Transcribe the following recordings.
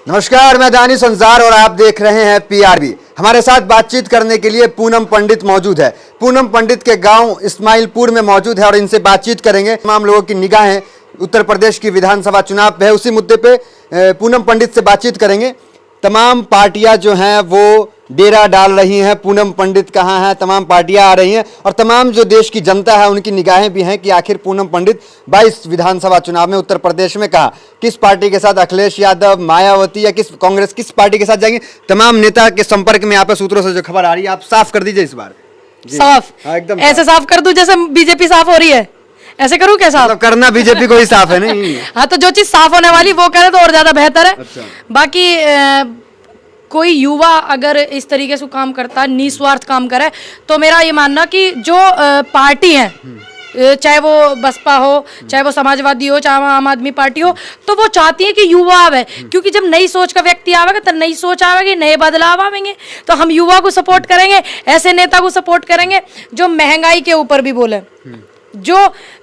नमस्कार, मैं दानी संसार और आप देख रहे हैं पीआरबी। हमारे साथ बातचीत करने के लिए पूनम पंडित मौजूद है। पूनम पंडित के गांव इस्माइलपुर में मौजूद है और इनसे बातचीत करेंगे। तमाम लोगों की निगाहें उत्तर प्रदेश की विधानसभा चुनाव पे है, उसी मुद्दे पे पूनम पंडित से बातचीत करेंगे। तमाम पार्टियां जो हैं वो डेरा डाल रही हैं, पूनम पंडित कहाँ हैं, तमाम पार्टियां आ रही हैं और तमाम जो देश की जनता है उनकी निगाहें भी हैं कि आखिर पूनम पंडित 22 विधानसभा चुनाव में उत्तर प्रदेश में कहाँ, किस पार्टी के साथ, अखिलेश यादव, मायावती या किस कांग्रेस, किस पार्टी के साथ जाएंगे। तमाम नेता के संपर्क में यहाँ पे सूत्रों से जो खबर आ रही है, आप साफ कर दीजिए इस बार। साफ? हाँ, एकदम ऐसे साफ कर दूं जैसे बीजेपी साफ हो रही है, ऐसे करूं क्या साफ? मतलब करना बीजेपी को ही साफ है नहीं? हाँ, तो जो चीज साफ होने वाली वो करे तो और ज्यादा बेहतर है। अच्छा। बाकी कोई युवा अगर इस तरीके से काम करता है, निस्वार्थ काम करे, तो मेरा ये मानना कि जो पार्टी है, चाहे वो बसपा हो, चाहे वो समाजवादी हो, चाहे वो आम आदमी पार्टी हो, तो वो चाहती है कि युवा आवे, क्योंकि जब नई सोच का व्यक्ति आवेगा तो नई सोच आवेगी, नए बदलाव आवेंगे। तो हम युवा को सपोर्ट करेंगे, ऐसे नेता को सपोर्ट करेंगे जो महंगाई के ऊपर भी बोले, जो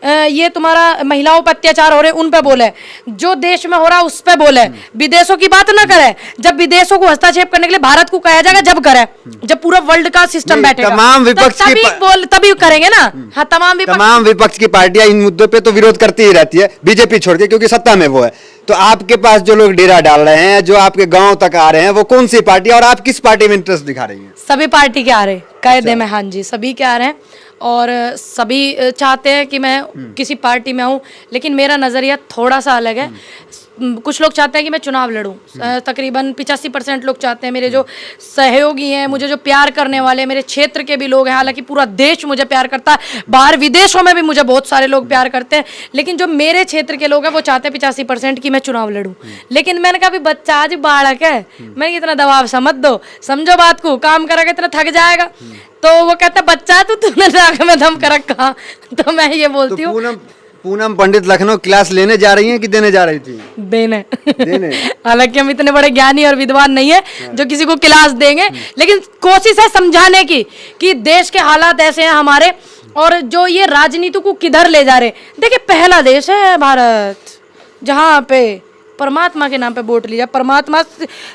ये तुम्हारा महिलाओं पर अत्याचार हो रहे उन पे बोले, जो देश में हो रहा उस पे बोले, विदेशों की बात ना करे। जब विदेशों को हस्तक्षेप करने के लिए भारत को कहा जाएगा जब करे, जब पूरा वर्ल्ड का सिस्टम बैठेगा, तमाम विपक्ष की तभी करेंगे ना। हाँ, तमाम विपक्ष की पार्टियां इन मुद्दों पे तो विरोध करती ही रहती है, बीजेपी छोड़ के, क्योंकि सत्ता में वो है। तो आपके पास जो लोग डेरा डाल रहे हैं, जो आपके गांव तक आ रहे हैं, वो कौन सी पार्टी और आप किस पार्टी में इंटरेस्ट दिखा रही हैं? सभी पार्टी के आ रहे कायदे में। हाँ जी, सभी के आ रहे हैं और सभी चाहते हैं कि मैं किसी पार्टी में आऊं, लेकिन मेरा नज़रिया थोड़ा सा अलग है। कुछ लोग चाहते हैं कि मैं चुनाव लड़ूं, तकरीबन 85% लोग चाहते हैं। मेरे जो सहयोगी हैं, मुझे जो प्यार करने वाले, मेरे क्षेत्र के भी लोग हैं, हालांकि पूरा देश मुझे प्यार करता है, बाहर विदेशों में भी मुझे बहुत सारे लोग प्यार करते हैं, लेकिन जो मेरे क्षेत्र के लोग हैं वो चाहते हैं 85% कि मैं चुनाव लड़ूं। लेकिन मैंने कहा बच्चा आज बालक है, मैंने इतना दबाव सा मत दो, समझो बात को, काम करेगा इतना थक जाएगा। तो वो कहता तूने नाक में दम कर रखा। तो मैं ये बोलती हूँ, पूनम पंडित लखनऊ क्लास लेने जा रही हैं कि देने जा रही थी? देने। देने। हालांकि हम इतने बड़े ज्ञानी और विद्वान नहीं है जो किसी को क्लास देंगे, लेकिन कोशिश है समझाने की कि देश के हालात ऐसे हैं हमारे, और जो ये राजनीति को किधर ले जा रहे। देखिए, पहला देश है भारत जहाँ पे परमात्मा के नाम पे वोट लिया। परमात्मा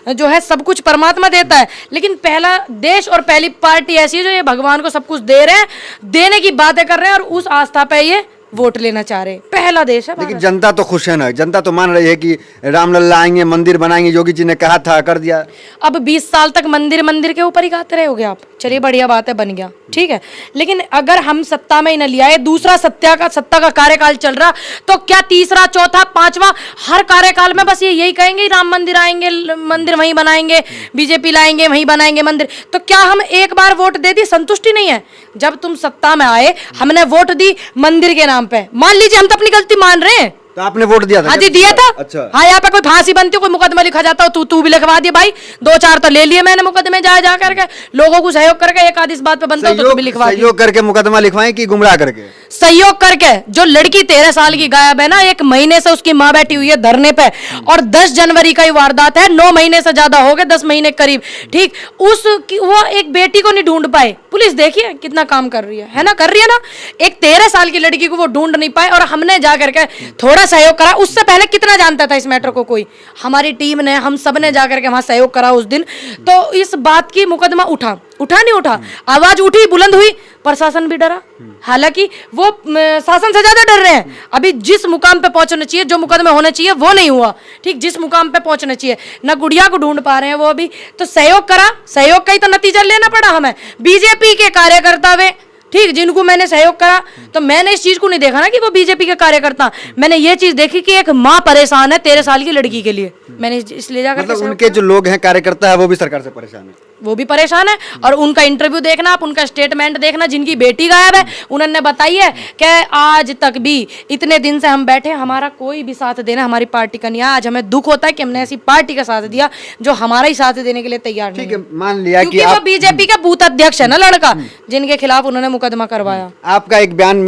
जो है सब कुछ परमात्मा देता है, लेकिन पहला देश और पहली पार्टी ऐसी है जो ये भगवान को सब कुछ दे रहे हैं, देने की बातें कर रहे हैं और उस आस्था पे ये वोट लेना चाह रहे हैं। पहला देश है। लेकिन जनता तो खुश है ना, जनता तो मान रही है कि रामलल्ला आएंगे, मंदिर बनाएंगे, योगी जी ने कहा था, कर दिया। अब 20 साल तक मंदिर के ऊपर ही गाते रहोगे आप? चलिए, बढ़िया बात है, बन गया, ठीक है, लेकिन अगर हम सत्ता में ही न लिया है, दूसरा सत्ता का कार्यकाल चल रहा, तो क्या तीसरा, चौथा, पांचवा, हर कार्यकाल में बस यही कहेंगे राम मंदिर आएंगे, मंदिर वहीं बनाएंगे, बीजेपी लाएंगे, वहीं बनाएंगे मंदिर। तो क्या हम एक बार वोट दे दी, संतुष्टि नहीं है? जब तुम सत्ता में आए, हमने वोट दी मंदिर के नाम पे, मान लीजिए हम तो अपनी गलती मान रहे हैं, तो आपने वोट दिया था? हाँ जी, दिया था। अच्छा। हाँ, यहाँ पे कोई फांसी बनती हो, कोई मुकदमा लिखा जाता हो, तू भी लिखवा दिया भाई, 2-4 तो ले लिए मैंने मुकदमे जा करके, लोगों को सहयोग करके, एक आध इस बात पे बनता हो तो तू भी लिखवा दिया। सहयोग करके मुकदमा लिखवाएं कि गुमराह करके? सहयोग करके। जो लड़की 13 साल की गायब है ना, 1 महीने से उसकी माँ बैठी हुई है धरने पे, और 10 जनवरी का ही वारदात है, 9 महीने से ज्यादा हो गए, 10 महीने करीब, ठीक, वो एक बेटी को नहीं ढूंढ पाए। पुलिस देखिए कितना काम कर रही है ना, कर रही है ना। एक 13 साल की लड़की को वो ढूंढ नहीं पाए, और हमने जा करके थोड़ा सहयोग करा। उससे पहले कितना जानता था इस मैटर को कोई? हमारी टीम ने, हम सब ने जाकर के वहां सहयोग करा उस दिन। तो इस बात की मुकदमा उठा नहीं उठा, आवाज उठी, बुलंद हुई, प्रशासन भी डरा। हालांकि वो शासन से ज्यादा डर रहे हैं। अभी जिस मुकाम पे पहुंचना चाहिए, जो मुकदमे होने चाहिए, वो नहीं हुआ, ठीक, जिस मुकाम पे पहुंचना चाहिए, ना गुड़िया को ढूंढ पा रहे हैं वो अभी। तो सहयोग करा, सहयोग का ही तो नतीजा लेना पड़ा हमें। बीजेपी के कार्यकर्ता वे, ठीक, जिनको मैंने सहयोग करा, तो मैंने इस चीज को नहीं देखा ना कि वो बीजेपी के कार्यकर्ता, मैंने ये चीज देखी कि एक माँ परेशान है 13 साल की लड़की के लिए, मैंने इसलिए जाकर, मतलब उनके जो लोग हैं, कार्यकर्ता है, वो भी सरकार से परेशान है, वो भी परेशान है। और उनका इंटरव्यू देखना आप, उनका स्टेटमेंट देखना, जिनकी बेटी गायब है, उन्होंने बताई है कि आज तक भी इतने दिन से हम बैठे, हमारा कोई भी साथ देना हमारी पार्टी का नहीं है। आज हमें दुख होता है कि हमने ऐसी पार्टी का साथ दिया जो हमारा ही साथ देने के लिए तैयार नहीं है। मान लिया कि वो बीजेपी का बूथ अध्यक्ष है ना लड़का, जिनके खिलाफ उन्होंने मुकदमा करवाया। आपका एक बयान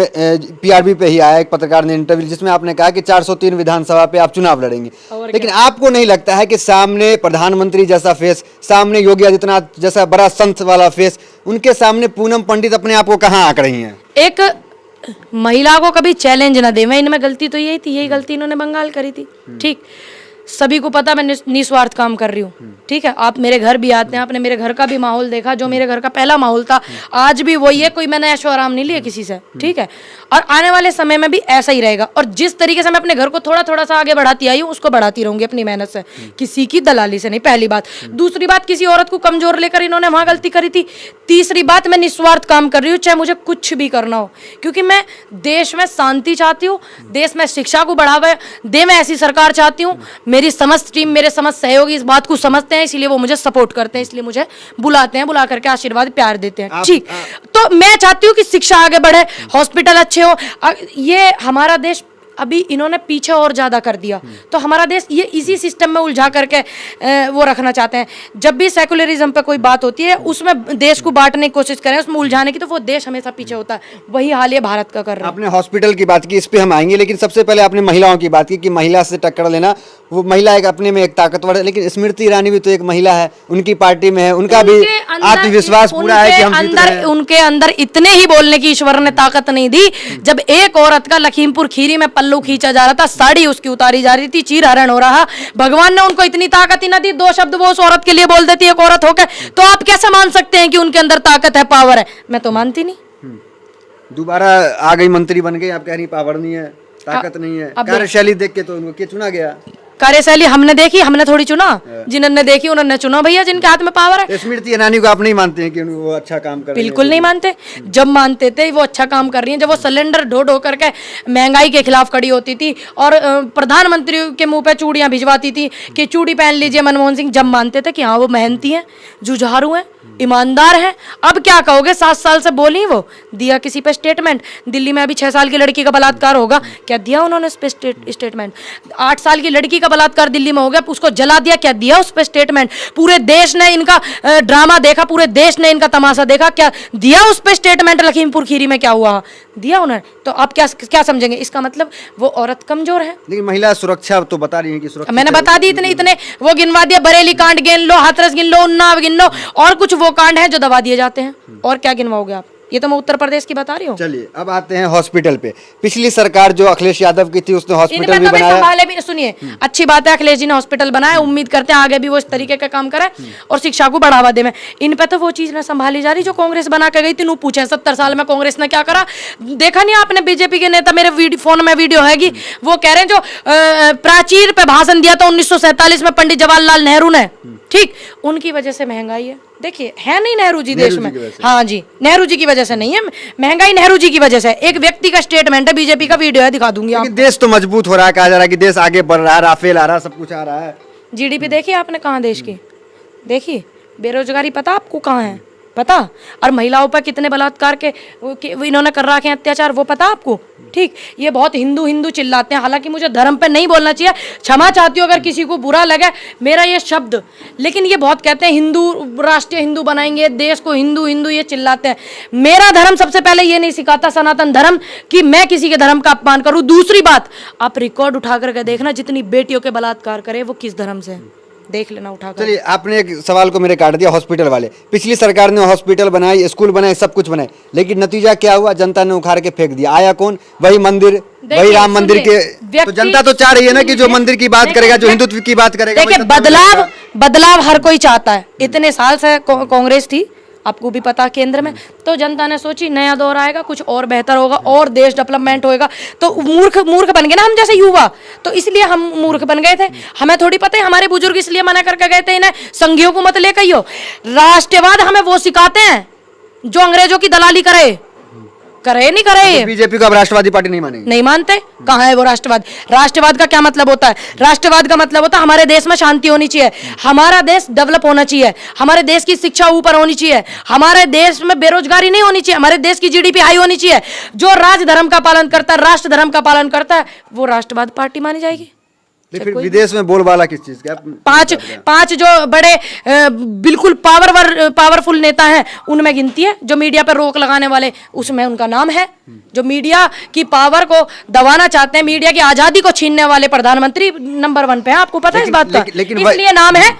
पीआरबी पे ही आया, एक पत्रकार ने इंटरव्यू, जिसमें आपने कहा कि 403 विधानसभा पे आप चुनाव लड़ेंगे, लेकिन आपको नहीं लगता है कि सामने प्रधानमंत्री जैसा फेस, सामने योगी आदित्यनाथ जैसा बड़ा संत वाला फेस, उनके सामने पूनम पंडित अपने आप को कहाँ आंक रही हैं? एक महिला को कभी चैलेंज ना दे, मैं इनमें गलती तो यही थी, यही गलती इन्होंने बंगाल करी थी, ठीक, सभी को पता मैं निस्वार्थ काम कर रही हूँ, ठीक है। आप मेरे घर भी आते हैं, आपने मेरे घर का भी माहौल देखा, जो मेरे घर का पहला माहौल था आज भी वही है, कोई मैंने ऐशो आराम नहीं लिया किसी से, ठीक है। और आने वाले समय में भी ऐसा ही रहेगा। और जिस तरीके से मैं अपने घर को थोड़ा थोड़ा सा आगे बढ़ाती आई हूँ, उसको बढ़ाती रहूंगी अपनी मेहनत से, किसी की दलाली से नहीं, पहली बात। दूसरी बात, किसी औरत को कमजोर लेकर इन्होंने वहां गलती करी थी। तीसरी बात, मैं निस्वार्थ काम कर रही हूँ, चाहे मुझे कुछ भी करना हो, क्योंकि मैं देश में शांति चाहती हूँ, देश में शिक्षा को बढ़ावा दे, मैं ऐसी सरकार चाहती हूँ। मेरी समस्त टीम, मेरे समस्त सहयोगी इस बात को समझते हैं, इसलिए वो मुझे सपोर्ट करते हैं, इसलिए मुझे बुलाते हैं, बुला करके आशीर्वाद प्यार देते हैं, ठीक। तो मैं चाहती हूँ कि शिक्षा आगे बढ़े, हॉस्पिटल अच्छे हो। ये हमारा देश अभी इन्होंने पीछे और ज्यादा कर दिया, तो हमारा देश ये इसी सिस्टम में उलझा करके वो रखना चाहते हैं। जब भी सेकुलरिज्म पे कोई बात होती है, उसमें देश को बांटने की कोशिश करें, उसमें उलझाने की, तो वो देश हमेशा पीछे होता है। वही हाल ये भारत का कर रहा है। आपने हॉस्पिटल की बात की, इस पे हम आएंगे, लेकिन सबसे पहले आपने महिलाओं की बात की कि महिला से टक्कर लेना, वो महिला एक अपने में एक ताकतवर है, लेकिन स्मृति ईरानी भी तो एक महिला है, उनकी पार्टी में है, उनका भी आत्मविश्वास पूरा है कि हम जीत रहे हैं। उनके अंदर इतने ही बोलने की ईश्वर ने ताकत नहीं दी। जब एक औरत का लखीमपुर खीरी में पल्लू खींचा जा रहा था, साड़ी उसकी उतारी जा रही थी, चीर हरण हो रहा, भगवान ने उनको इतनी ताकत ही ना दी। 2 शब्द वो उस औरत के लिए बोल देती है, एक औरत होकर, तो आप कैसे मान सकते हैं कि उनके अंदर ताकत है, पावर है? मैं तो मानती नहीं। दोबारा आ गई, मंत्री बन गई, आप कह रही पावर नहीं है, ताकत नहीं है। कार्यशैली देख के तो उनको क्या चुना गया? कार्यशैली हमने देखी, हमने थोड़ी चुना। जिन्होंने देखी उन्होंने चुना भैया, जिनके हाथ में पावर है। स्मृति ईरानी को आप नहीं मानते हैं कि वो अच्छा काम कर रही है? बिल्कुल नहीं मानते। जब मानते थे वो अच्छा काम कर रही हैं, जब वो सिलेंडर ढो ढो करके महंगाई के खिलाफ खड़ी होती थी और प्रधानमंत्री के मुंह पे चूड़ियां भिजवाती थी कि चूड़ी पहन लीजिए मनमोहन सिंह, जब मानते थे कि हाँ वो मेहनती हैं, जुझारू हैं, ईमानदार है। अब क्या कहोगे? 7 साल से बोली वो, दिया किसी पे स्टेटमेंट? दिल्ली में अभी 6 साल की लड़की का बलात्कार होगा, क्या दिया उन्होंने उस पे स्टेटमेंट? 8 साल की लड़की का बलात्कार दिल्ली में हो गया, उसको जला दिया, क्या दिया उस पे स्टेटमेंट? पूरे देश ने इनका ड्रामा देखा, पूरे देश ने इनका तमाशा देखा, क्या दिया उस पे स्टेटमेंट? लखीमपुर खीरी में क्या हुआ, दिया उन्होंने? तो आप क्या समझेंगे? इसका मतलब वो औरत कमजोर है। लेकिन महिला सुरक्षा तो बता रही है कि सुरक्षा, मैंने बता दी, इतने वो गिनवा दिया, बरेली कांड गिन लो, हाथरस गिन लो, उन्नाव गिन लो, और कुछ वो कांड है जो दबा दिए जाते हैं, और क्या गिनवाओगे आप? ये तो मैं उत्तर प्रदेश की बता रही हूँ। चलिए अब आते हैं हॉस्पिटल पे। पिछली सरकार जो अखिलेश यादव की थी, उसने हॉस्पिटल भी बनाया। संभाले भी, सुनिए, अच्छी बात है अखिलेश जी ने हॉस्पिटल बनाया, उम्मीद करते हैं आगे भी वो इस तरीके का काम करे और शिक्षा को बढ़ावा दे। इन पे तो वो चीज ना संभाली जा रही जो कांग्रेस बना के गई थी। पूछे 70 साल में कांग्रेस ने क्या करा? देखा नहीं आपने? बीजेपी के नेता, मेरे फोन में वीडियो हैगी, वो कह रहे हैं जो प्राचीर पे भाषण दिया था 1947 में पंडित जवाहरलाल नेहरू ने, ठीक, उनकी वजह से महंगाई है। देखिए, है नहीं नेहरू जी देश में? हाँ जी, नेहरू जी की वजह से नहीं है महंगाई, नेहरू जी की वजह से। एक व्यक्ति का स्टेटमेंट है, बीजेपी का वीडियो है, दिखा दूंगी आपको। देश तो मजबूत हो रहा है, कहा जा रहा है कि देश आगे बढ़ रहा है, राफेल आ रहा है, सब कुछ आ रहा है। जीडीपी देखिए आपने कहाँ देश की? देखिए, बेरोजगारी पता आपको कहाँ है? पता? और महिलाओं पर कितने बलात्कार के इन्होंने कर रखे हैं अत्याचार, वो पता आपको? ठीक, ये बहुत हिंदू हिंदू चिल्लाते हैं, हालांकि मुझे धर्म पे नहीं बोलना चाहिए, क्षमा चाहती हूँ अगर किसी को बुरा लगे मेरा ये शब्द, लेकिन ये बहुत कहते हैं हिंदू, राष्ट्रीय हिंदू बनाएंगे देश को, हिंदू हिंदू ये चिल्लाते हैं। मेरा धर्म सबसे पहले ये नहीं सिखाता, सनातन धर्म, कि मैं किसी के धर्म का अपमान करूँ। दूसरी बात, आप रिकॉर्ड उठा करके देखना, जितनी बेटियों के बलात्कार करे वो किस धर्म से, देख लेना उठा कर। चलिए, आपने एक सवाल को मेरे काट दिया, हॉस्पिटल वाले। पिछली सरकार ने हॉस्पिटल बनाए, स्कूल बनाए, सब कुछ बनाए, लेकिन नतीजा क्या हुआ? जनता ने उखाड़ के फेंक दिया। आया कौन? वही मंदिर, वही राम मंदिर के। तो जनता तो चाह रही है ना कि जो मंदिर की बात करेगा, जो हिंदुत्व की बात करेगा। देखिए, बदलाव हर कोई चाहता है। इतने साल से कांग्रेस थी, आपको भी पता, केंद्र में, तो जनता ने सोची नया दौर आएगा, कुछ और बेहतर होगा और देश डेवलपमेंट होएगा। तो मूर्ख बन गए ना हम जैसे युवा, तो इसलिए हम मूर्ख बन गए थे। हमें थोड़ी पता है, हमारे बुजुर्ग इसलिए मना करके गए थे, इन्हें संघियों को मत लेकर हो। राष्ट्रवाद हमें वो सिखाते हैं जो अंग्रेजों की दलाली करे नहीं करे। बीजेपी को अब राष्ट्रवादी पार्टी नहीं मानेंगे? नहीं मानते। कहाँ है वो राष्ट्रवाद? राष्ट्रवाद का क्या मतलब होता है? राष्ट्रवाद का मतलब होता है हमारे देश में शांति होनी चाहिए, हमारा देश डेवलप होना चाहिए, हमारे देश की शिक्षा ऊपर होनी चाहिए, हमारे देश में बेरोजगारी नहीं होनी चाहिए, हमारे देश की जीडीपी हाई होनी चाहिए। जो राज धर्म का पालन करता है, राष्ट्र धर्म का पालन करता है, वो राष्ट्रवाद पार्टी मानी जाएगी। फिर विदेश में बोलबाला किस चीज का? पांच जो बड़े बिल्कुल पावरफुल नेता हैं उनमें गिनती है, जो मीडिया पर रोक लगाने वाले उसमें उनका नाम है, जो मीडिया की पावर को दबाना चाहते हैं, मीडिया की आजादी को छीनने वाले प्रधानमंत्री नंबर 1 पे है। आपको पता है इस बात का? इसलिए नाम है।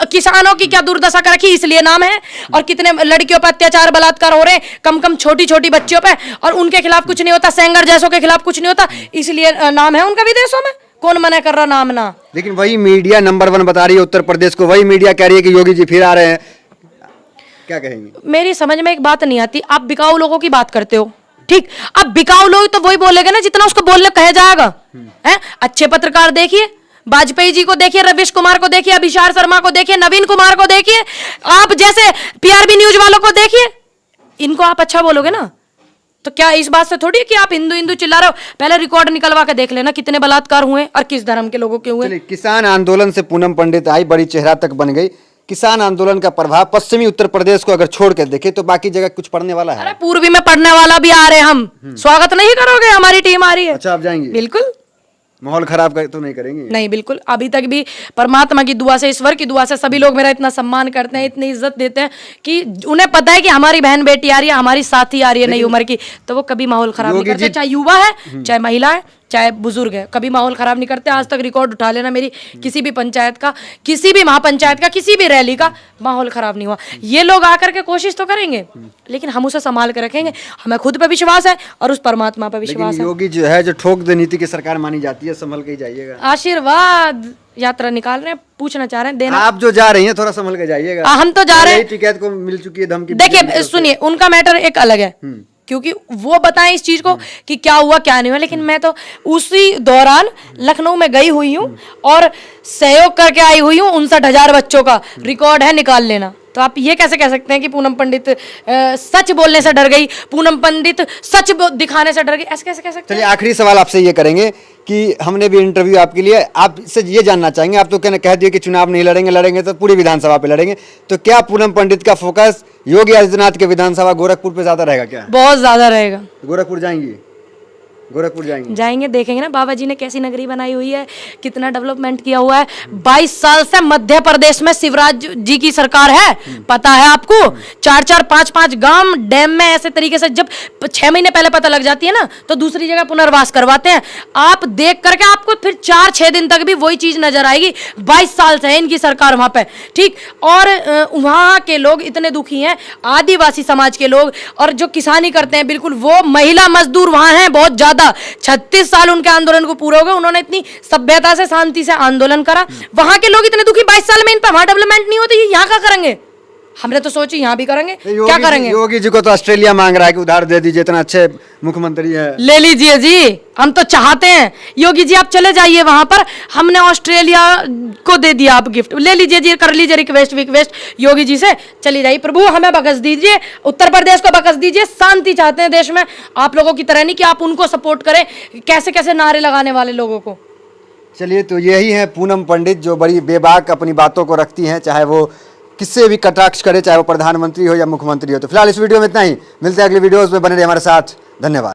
किसानों की क्या दुर्दशा कर रखी, इसलिए नाम है। और कितने लड़कियों पर अत्याचार बलात्कार हो रहे हैं, कम छोटी छोटी बच्चियों पे, और उनके खिलाफ कुछ नहीं होता, सेंगर जैसों के खिलाफ कुछ नहीं होता, इसलिए नाम है उनका विदेशों में। कौन मना कर रहा नाम ना? लेकिन वही मीडिया नंबर 1 बता रही है उत्तर प्रदेश को, वही मीडिया कह रही है कि योगी जी फिर आ रहे हैं, क्या कहेंगे? मेरी समझ में एक बात नहीं आती, आप बिकाऊ लोगों की बात करते हो, ठीक, अब बिकाऊ लोग तो वही बोलेंगे ना जितना उसको बोलने कहा जाएगा। हैं? अच्छे पत्रकार देखिए, वाजपेयी जी को देखिए, रविश कुमार को देखिए, अभिषार शर्मा को देखिए, नवीन कुमार को देखिए, आप जैसे पीआरबी न्यूज वालों को देखिए, इनको आप अच्छा बोलोगे ना? तो क्या इस बात से थोड़ी है कि आप हिंदू हिंदू चिल्ला रहे हो? पहले रिकॉर्ड निकलवा के देख लेना कितने बलात्कार हुए और किस धर्म के लोगों के हुए। चलिए, किसान आंदोलन से पूनम पंडित आई, बड़ी चेहरा तक बन गई। किसान आंदोलन का प्रभाव पश्चिमी उत्तर प्रदेश को अगर छोड़ के देखे तो बाकी जगह कुछ पड़ने वाला है? अरे पूर्वी में पढ़ने वाला भी आ रहे हैं हम, स्वागत नहीं करोगे? हमारी टीम आ रही है। अच्छा, आप जाएंगे? बिल्कुल। माहौल खराब तो नहीं करेंगे? नहीं, बिल्कुल। अभी तक भी परमात्मा की दुआ से, ईश्वर की दुआ से सभी लोग मेरा इतना सम्मान करते हैं, इतनी इज्जत देते हैं कि उन्हें पता है कि हमारी बहन बेटी आ रही है, हमारी साथी आ रही है नई उम्र की, तो वो कभी माहौल खराब नहीं करते, चाहे युवा है, चाहे महिला है, चाहे बुजुर्ग है, कभी माहौल खराब नहीं करते। आज तक रिकॉर्ड उठा लेना मेरी किसी भी पंचायत का, किसी भी महापंचायत का, किसी भी रैली का, माहौल खराब नहीं हुआ। ये लोग आकर के कोशिश तो करेंगे, लेकिन हम उसे संभाल के रखेंगे। हमें खुद पे विश्वास है और उस परमात्मा पे विश्वास है। योगी जो है, जो ठोक दे नीति की सरकार मानी जाती है, संभल के ही जाइएगा। आशीर्वाद यात्रा निकाल रहे हैं, पूछना चाह रहे हैं, देना। आप जो जा रही हैं थोड़ा संभल के जाइएगा। हम तो जा रहे हैं, टिकैत को मिल चुकी है धमकी। देखिए सुनिए, उनका मैटर एक अलग है, क्योंकि वो बताएं इस चीज को कि क्या हुआ क्या नहीं हुआ, लेकिन मैं तो उसी दौरान लखनऊ में गई हुई हूँ और सहयोग करके आई हुई हूँ। 59,000 बच्चों का रिकॉर्ड है, निकाल लेना। तो आप ये कैसे कह सकते हैं कि पूनम पंडित सच बोलने से डर गई, पूनम पंडित सच दिखाने से डर गई? ऐसे कैसे कह सकते हैं? चलिए, आखिरी सवाल आपसे ये करेंगे कि हमने भी इंटरव्यू आपके लिए, आपसे ये जानना चाहेंगे, आप तो कह दिए कि चुनाव नहीं लड़ेंगे तो पूरी विधानसभा पे लड़ेंगे, तो क्या पूनम पंडित का फोकस योगी आदित्यनाथ के विधानसभा गोरखपुर पे ज्यादा रहेगा? क्या बहुत ज्यादा रहेगा। गोरखपुर जाएंगी? गोरखपुर जाएंगे, देखेंगे ना बाबा जी ने कैसी नगरी बनाई हुई है, कितना डेवलपमेंट किया हुआ है। 22 साल से मध्य प्रदेश में शिवराज जी की सरकार है, पता है आपको? 4-4, 5-5 गांव डैम में ऐसे तरीके से जब 6 महीने पहले पता लग जाती है ना, तो दूसरी जगह पुनर्वास करवाते हैं। आप देख करके आपको फिर 4-6 दिन तक भी वही चीज नजर आएगी। 22 साल से है इनकी सरकार वहां पे, ठीक। और वहां के लोग इतने दुखी हैं, आदिवासी समाज के लोग, और जो किसानी करते हैं, बिल्कुल वो महिला मजदूर वहां हैं बहुत ज्यादा। 36 साल उनके आंदोलन को पूरे हो गए, उन्होंने इतनी सभ्यता से, शांति से आंदोलन करा। वहां के लोग इतने दुखी, 22 साल में इन पर वहां डेवलपमेंट नहीं होती, यहाँ क्या करेंगे? हमने तो सोची यहाँ भी करेंगे, क्या करेंगे? योगी जी को तो ऑस्ट्रेलिया मांग रहा है कि उधार दे दीजिए, इतना अच्छे मुख्यमंत्री है। ले लीजिए जी, हम तो चाहते हैं योगी जी आप चले जाइए वहां पर, हमने ऑस्ट्रेलिया को दे दिया, आप गिफ्ट ले लीजिए जी, कर लीजिए रिक्वेस्ट योगी जी से, चली जाइए। प्रभु हमें बख्श दीजिए, उत्तर प्रदेश को बख्श दीजिए, शांति चाहते हैं देश में, आप लोगों की तरह नहीं कि आप उनको सपोर्ट करें कैसे कैसे नारे लगाने वाले लोगों को। चलिए, तो यही है पूनम पंडित, जो बड़ी बेबाक अपनी बातों को रखती हैं, चाहे वो किससे भी कटाक्ष करे, चाहे वो प्रधानमंत्री हो या मुख्यमंत्री हो। तो फिलहाल इस वीडियो में इतना ही, मिलते हैं अगली वीडियोस में, बने रहिए हमारे साथ, धन्यवाद।